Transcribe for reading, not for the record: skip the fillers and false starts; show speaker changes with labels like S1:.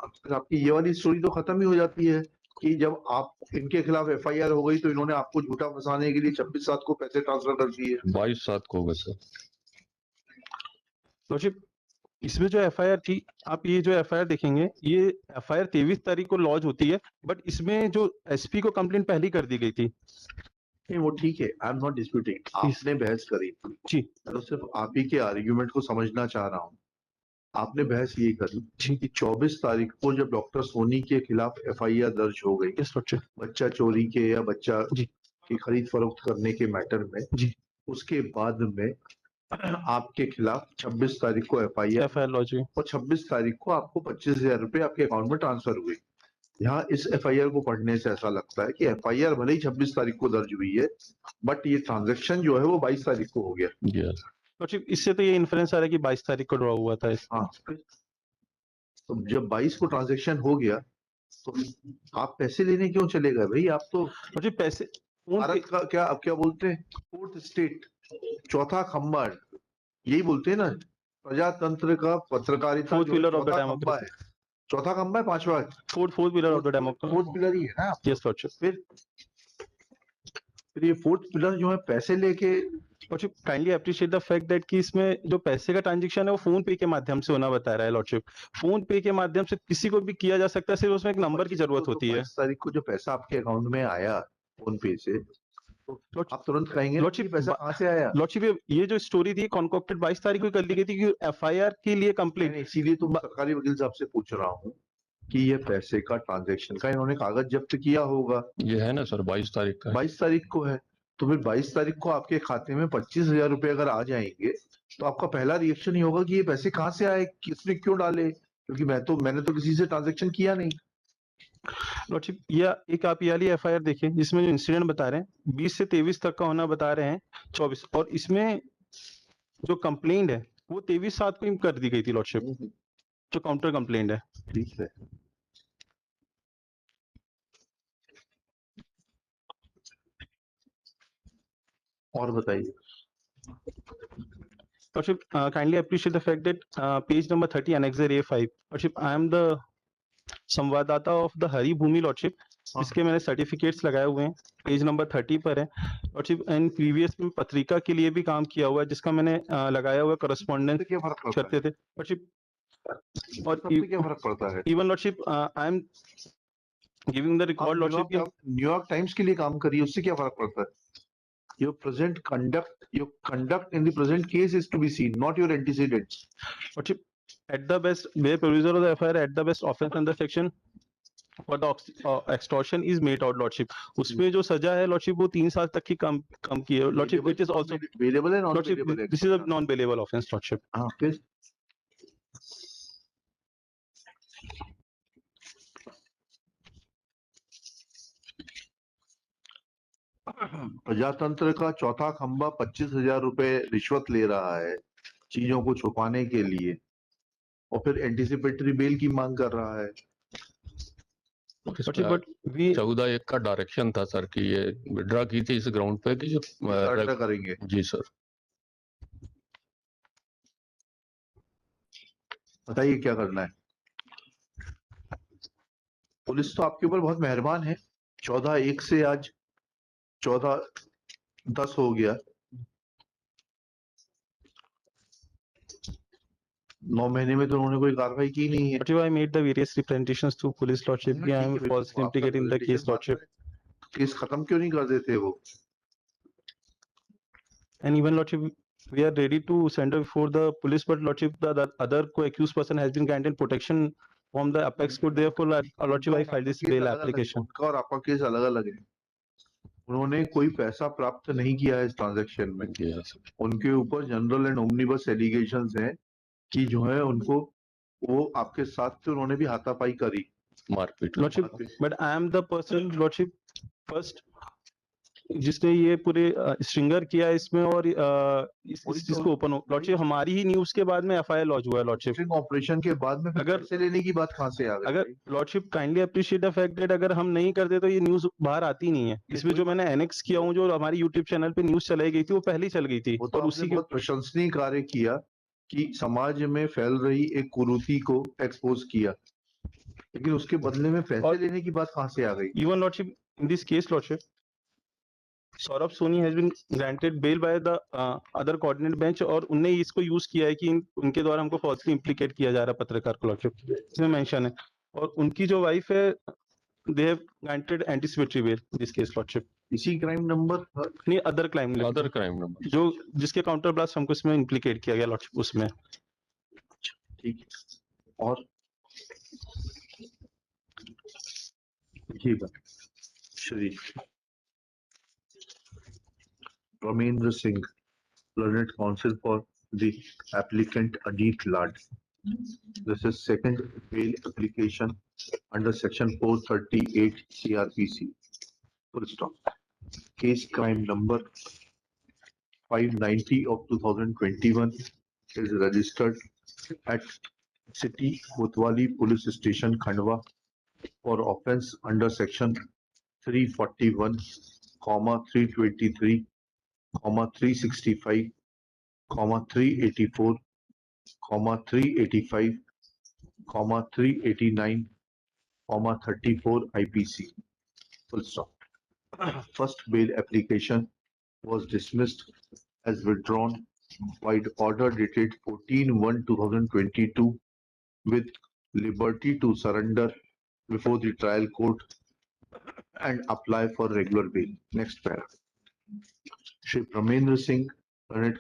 S1: आपकी ये वाली स्टोरी तो खत्म ही हो जाती है कि जब आप इनके खिलाफ एफआईआर हो गई तो इन्होंने आपको झूठा फंसाने के लिए 26/7 को पैसे ट्रांसफर कर दिए।
S2: 22/7 को होगा सर।
S3: लॉर्डशिप इसमें जो एफआईआर थी, आप ये जो एफआईआर देखेंगे, ये एफआईआर 23 तारीख को लॉन्च होती है, बट इसमें जो एसपी को कंप्लेंट पहले ही कर दी गई थी।
S1: नहीं वो ठीक है, आई एम नॉट डिस्प्यूटिंग, आपने बहस करी
S3: जी,
S1: तो सिर्फ आप ही के आर्ग्यूमेंट को समझना चाह रहा हूँ। आपने बहस ये करी कि 24 तारीख को जब डॉक्टर सोनी के खिलाफ एफआईआर दर्ज हो गई बच्चा चोरी के या बच्चा की खरीद फरोख्त करने के मैटर में, उसके बाद में आपके खिलाफ 26 तारीख को एफआईआर लॉन्च हुई और 26 तारीख को आपको 25,000 रुपए आपके अकाउंट में ट्रांसफर हुए। यहाँ इस एफआईआर को पढ़ने से ऐसा लगता है कि एफआईआर भले ही 26 तारीख को दर्ज हुई है, बट ये ट्रांजैक्शन जो है वो 22 तारीख को हो गया।
S3: इससे तो ये इन्फ्लुएंस आ रहा है कि 22 तारीख को ड्रॉ हुआ था।
S1: हाँ, तो जब 22 को ट्रांजैक्शन हो गया तो आप पैसे लेने क्यों चले गए भाई? आप तो
S3: पैसे
S1: भारत का क्या अब क्या बोलते हैं, फोर्थ स्टेट, चौथा खंबा, यही बोलते हैं ना, प्रजातंत्र का पत्रकारिता
S3: फोर्थ पिलर ऑफ द
S1: खंबा है।
S3: डेमोक्रेसी,
S1: चौथा खंबा है, पांचवा है,
S3: fourth pillar of the democracy,
S1: fourth pillar ही है ना।
S3: Yes lordship.
S1: फिर ये फोर्थ पिलर जो है पैसे लेके,
S3: lordship kindly appreciate the fact that कि इसमें जो पैसे का ट्रांजैक्शन है वो फोन पे के माध्यम से होना बता रहा है लॉर्डशिप। फोन पे के माध्यम से किसी को भी किया जा सकता है, सिर्फ उसमें एक नंबर की जरूरत होती है।
S1: 22 तारीख को जो पैसा आपके अकाउंट में आया फोन पे से, तो आप तुरंत कहेंगे
S3: लॉर्डशिप
S1: पैसा कहाँ से आया?
S3: लॉर्डशिप ये जो स्टोरी थी कॉन्कॉक्टेड 22 तारीख को कर दी गई थी कि एफआईआर के लिए कंप्लीट।
S1: इसीलिए तो सरकारी वकील साहब से पूछ रहा हूँ कि ये पैसे का ट्रांजैक्शन का इन्होंने कागज जब्त किया होगा।
S2: ये है ना सर 22 तारीख का,
S1: 22 तारीख को है, तो फिर 22 तारीख को आपके खाते में 25,000 रुपए अगर आ जाएंगे तो आपका पहला रिएक्शन ही होगा कि ये पैसे कहाँ से आए, किसने क्यों डाले, क्योंकि मैंने तो किसी से ट्रांजैक्शन किया नहीं।
S3: लॉर्डशिप या एक आप ये वाली एफआईआर देखिए जिसमें जो इंसिडेंट बता रहे हैं 20 से 23 तक का होना बता रहे हैं 24, और इसमें जो कंप्लेंट है वो 23/7 को ही कर दी गई थी लॉर्डशिप, जो काउंटर कंप्लेंट है।
S1: ठीक है, और बताइए।
S3: Lordship, kindly appreciate the fact that page number 30 annexure A5. Lordship, I am the संवाददाता of the Haribhoomi lordship, इसके मैंने सर्टिफिकेट्स लगाए हुए हैं, पेज नंबर 30 पर है लॉर्डशिप। एंड प्रीवियस में पत्रिका के लिए भी काम किया हुआ है जिसका मैंने लगाया हुआ करस्पॉन्डेंस करते थे लॉर्डशिप। और
S1: क्या फर्क पड़ता है?
S3: Even lordship I am giving the record lordship,
S1: New York times के लिए काम करिए, उससे क्या फर्क पड़ता है? Your conduct in the present case is to be seen, not your antecedents.
S3: Lordship, at the best, where proviso of the FIR at the best offense under section for the extortion is made out lordship, उसमें जो सजा है lordship वो 3 साल तक की कम की है lordship, which is also
S1: bailable and non
S3: lordship,
S1: bailable.
S3: this is a non bailable offense lordship.
S1: हाँ, फिर प्रजातंत्र का चौथा खंबा 25,000 रुपए रिश्वत ले रहा है चीजों को छुपाने के लिए, और फिर एंटीसिपेटरी बेल की मांग कर रहा है।
S2: 14/1 का डायरेक्शन था सर कि ये विड्रॉ की थी इस ग्राउंड पे कि जो
S1: करेंगे।
S2: जी सर,
S1: बताइए क्या करना है। पुलिस तो आपके ऊपर बहुत मेहरबान है, 14/1 से आज 14/10 हो गया, 9 महीने में तो उन्होंने कोई कार्रवाई की नहीं है।
S3: I made the various representations to police lordship. I am falsely implicated in the case lordship.
S1: Case खत्म क्यों नहीं कर देते वो?
S3: And even lordship, we are ready to send before the police, but lordship, the other co-accused person has been granted protection from the apex court. Therefore, lordship, I filed this bail application.
S1: उनका और आपका case अलग अलग है। उन्होंने कोई पैसा प्राप्त नहीं किया है इस ट्रांजैक्शन में। उनके ऊपर जनरल एंड ओमनिबस एलिगेशंस हैं कि जो है उनको, वो आपके साथ तो उन्होंने भी हाथापाई करी,
S2: मारपीट
S3: lordship, but I am the person lordship first जिसने ये पूरे स्ट्रिंगर किया इसमें, और इस चीज को ओपन हो लॉर्डशिप, हमारी ही न्यूज के बाद में एफआईआर लॉन्च हुआ है लॉर्डशिप।
S1: ऑपरेशन के बाद में
S3: अगर
S1: पैसे लेने की बात कहाँ से आ गई?
S3: अगर lordship kindly appreciate the fact that अगर हम नहीं करते तो ये न्यूज बाहर आती नहीं है। इसमें जो मैंने एनेक्स किया हूँ, जो हमारी यूट्यूब चैनल पे न्यूज चलाई गई थी वो पहले ही चल गई थी,
S1: और उसी के बहुत प्रशंसनीय कार्य किया कि समाज में फैल रही एक कुरीति को एक्सपोज किया। लेकिन उसके बदले में पैसे
S3: और-
S1: लेने की बात कहाँ से आ गई?
S3: Even Lordship, in this case, Lordship, Saurabh Soni has been granted bail by the other coordinate bench और उनने इसको यूज किया है कि उनके द्वारा हमको फॉल्सली इम्प्लीकेट किया जा रहा है पत्रकार को Lordship, इसमें मेंशन है। और उनकी जो वाइफ है, they have granted anticipatory bail this case Lordship,
S1: इसी क्राइम नंबर
S3: नहीं other climb
S2: other crime number.
S3: जो जिसके काउंटर ब्लास्ट हमको इसमें इम्प्लीकेट किया गया Lordship उसमें।
S1: ठीक है। और ये बात Shri Ramendra Singh, learned counsel for the applicant Adit Lad. This is second bail application under section 438 CRPC. Full stop. Case crime number 590 of 2021 is registered at City Kotwali Police Station, Khandwa for offence under section 341, 323, 365, 384, 385, 389, 34 IPC. Full stop. First bail application was dismissed as withdrawn by order dated 14/1/2022 with liberty to surrender before the trial court and apply for regular bail. Next para. Shri Ramendra Singh, learned